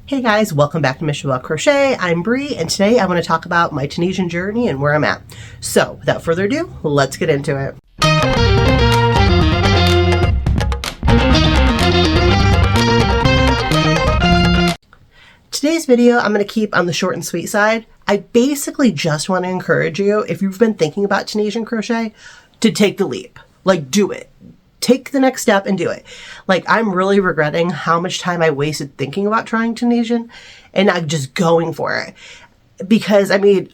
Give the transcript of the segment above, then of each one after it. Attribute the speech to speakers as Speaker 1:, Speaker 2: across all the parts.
Speaker 1: Hey guys, welcome back to Mission About Crochet. I'm Bree, and today I want to talk about my Tunisian journey and where I'm at. So, without further ado, let's get into it. Today's video, I'm going to keep on the short and sweet side. I basically just want to encourage you, if you've been thinking about Tunisian crochet, to take the leap. Like, do it. Take the next step and do it. Like, I'm really regretting how much time I wasted thinking about trying Tunisian and not just going for it. Because, I mean,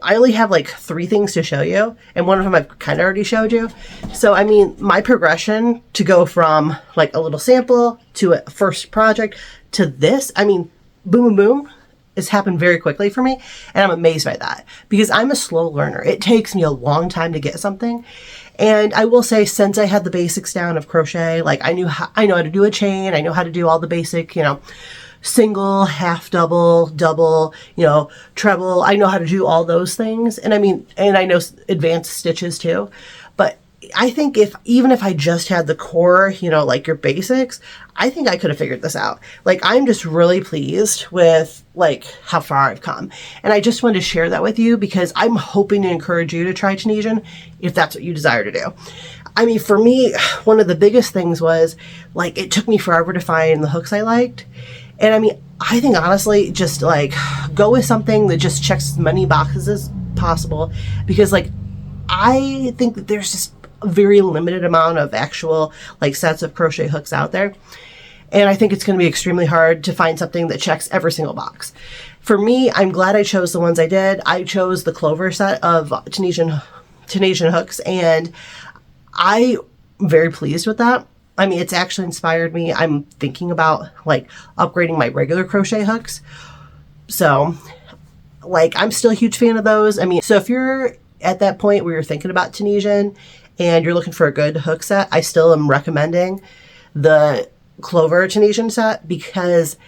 Speaker 1: I only have like 3 things to show you, and one of them I've kind of already showed you. So, I mean, my progression to go from like a little sample to a first project to this, I mean, boom, boom, boom, has happened very quickly for me. And I'm amazed by that because I'm a slow learner. It takes me a long time to get something. And I will say, since I had the basics down of crochet, like I know how to do a chain. I know how to do all the basic, single, half double, double, treble. I know how to do all those things. And I mean, and I know advanced stitches too. But I think even if I just had the core, like your basics, I think I could have figured this out. Like, I'm just really pleased with like how far I've come. And I just wanted to share that with you because I'm hoping to encourage you to try Tunisian if that's what you desire to do. I mean, for me, one of the biggest things was like, it took me forever to find the hooks I liked. And I mean, I think honestly, just like go with something that just checks as many boxes as possible, because like, I think that there's just a very limited amount of actual like sets of crochet hooks out there. And I think it's going to be extremely hard to find something that checks every single box. For me, I'm glad I chose the ones I did. I chose the Clover set of Tunisian hooks, and I'm very pleased with that. I mean, it's actually inspired me. I'm thinking about like upgrading my regular crochet hooks. So like, I'm still a huge fan of those. I mean, so if you're at that point where you're thinking about Tunisian and you're looking for a good hook set, I still am recommending the Clover Tunisian set because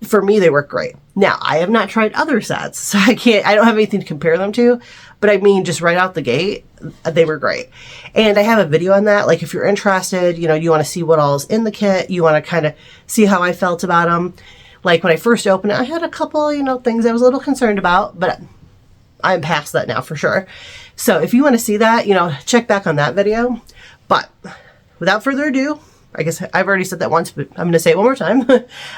Speaker 1: for me, they work great. Now, I have not tried other sets, so I don't have anything to compare them to, but I mean, just right out the gate, they were great. And I have a video on that. Like, if you're interested, you want to see what all is in the kit, you want to kind of see how I felt about them. Like, when I first opened it, I had a couple, things I was a little concerned about, but I'm past that now for sure. So if you want to see that, check back on that video. But without further ado, I guess I've already said that once, but I'm going to say it one more time.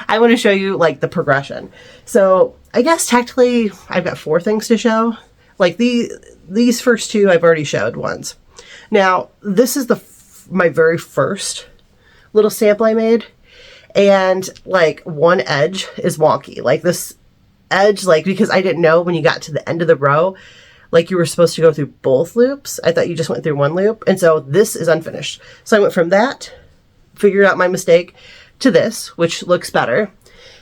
Speaker 1: I want to show you like the progression. So I guess technically I've got 4 things to show. Like these first 2 I've already showed once. Now this is my very first little sample I made. And like one edge is wonky. Like this edge, like, because I didn't know when you got to the end of the row, like you were supposed to go through both loops. I thought you just went through one loop. And so this is unfinished. So I went from that, figured out my mistake, to this, which looks better.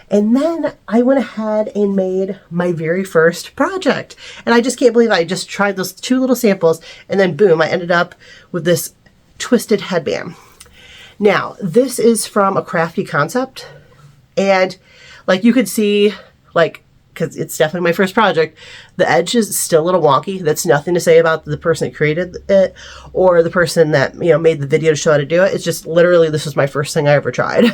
Speaker 1: And then I went ahead and made my very first project. And I just can't believe I just tried those 2 little samples and then boom, I ended up with this twisted headband. Now, this is from a Crafty Concept. And like you could see, like, because it's definitely my first project, the edge is still a little wonky. That's nothing to say about the person that created it or the person that, made the video to show how to do it. It's just literally, this was my first thing I ever tried.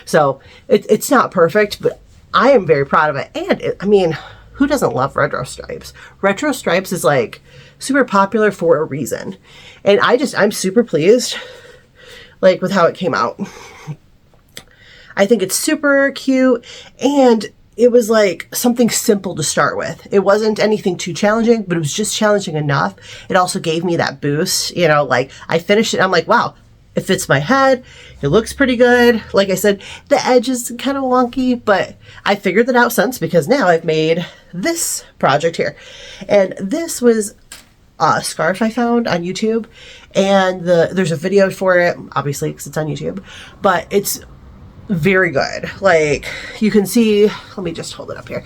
Speaker 1: So it's not perfect, but I am very proud of it. And I mean, who doesn't love retro stripes? Retro stripes is like super popular for a reason. And I'm super pleased like with how it came out. I think it's super cute, and it was like something simple to start with. It wasn't anything too challenging, but it was just challenging enough. It also gave me that boost, like I finished it. I'm like, wow, it fits my head. It looks pretty good. Like I said, the edge is kind of wonky, but I figured that out since, because now I've made this project here. And this was a scarf I found on YouTube, and there's a video for it, obviously, because it's on YouTube, but it's very good. Like you can see, let me just hold it up here.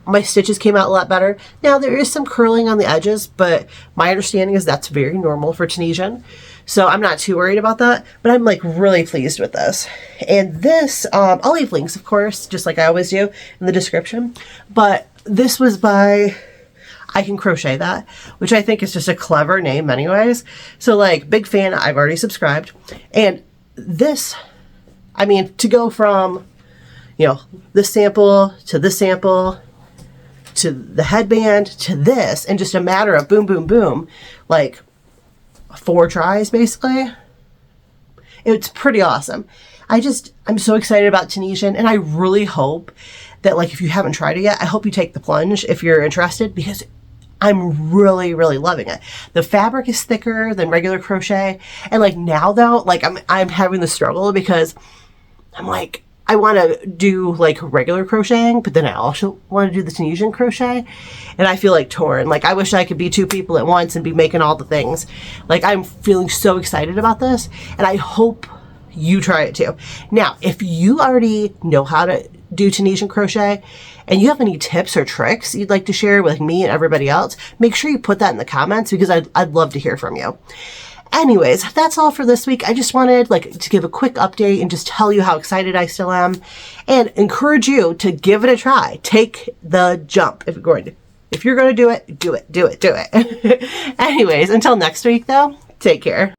Speaker 1: My stitches came out a lot better. Now there is some curling on the edges, but my understanding is that's very normal for Tunisian. So I'm not too worried about that, but I'm like really pleased with this. And this, I'll leave links, of course, just like I always do in the description. But this was by I Can Crochet That, which I think is just a clever name anyways. So like, big fan, I've already subscribed. And this, I mean, to go from, you know, this sample to this sample to the headband to this in just a matter of boom, boom, boom, like 4 tries basically. It's pretty awesome. I'm so excited about Tunisian, and I really hope that, like, if you haven't tried it yet, I hope you take the plunge if you're interested, because I'm really, really loving it. The fabric is thicker than regular crochet. And like now though, like I'm having the struggle because I'm like, I want to do like regular crocheting, but then I also want to do the Tunisian crochet. And I feel like torn. Like I wish I could be 2 people at once and be making all the things. Like I'm feeling so excited about this, and I hope you try it too. Now, if you already know how to do Tunisian crochet and you have any tips or tricks you'd like to share with me and everybody else, make sure you put that in the comments, because I'd love to hear from you. Anyways, that's all for this week. I just wanted to give a quick update and just tell you how excited I still am, and encourage you to give it a try. Take the jump if you're going to do it, do it. Anyways, until next week though, take care.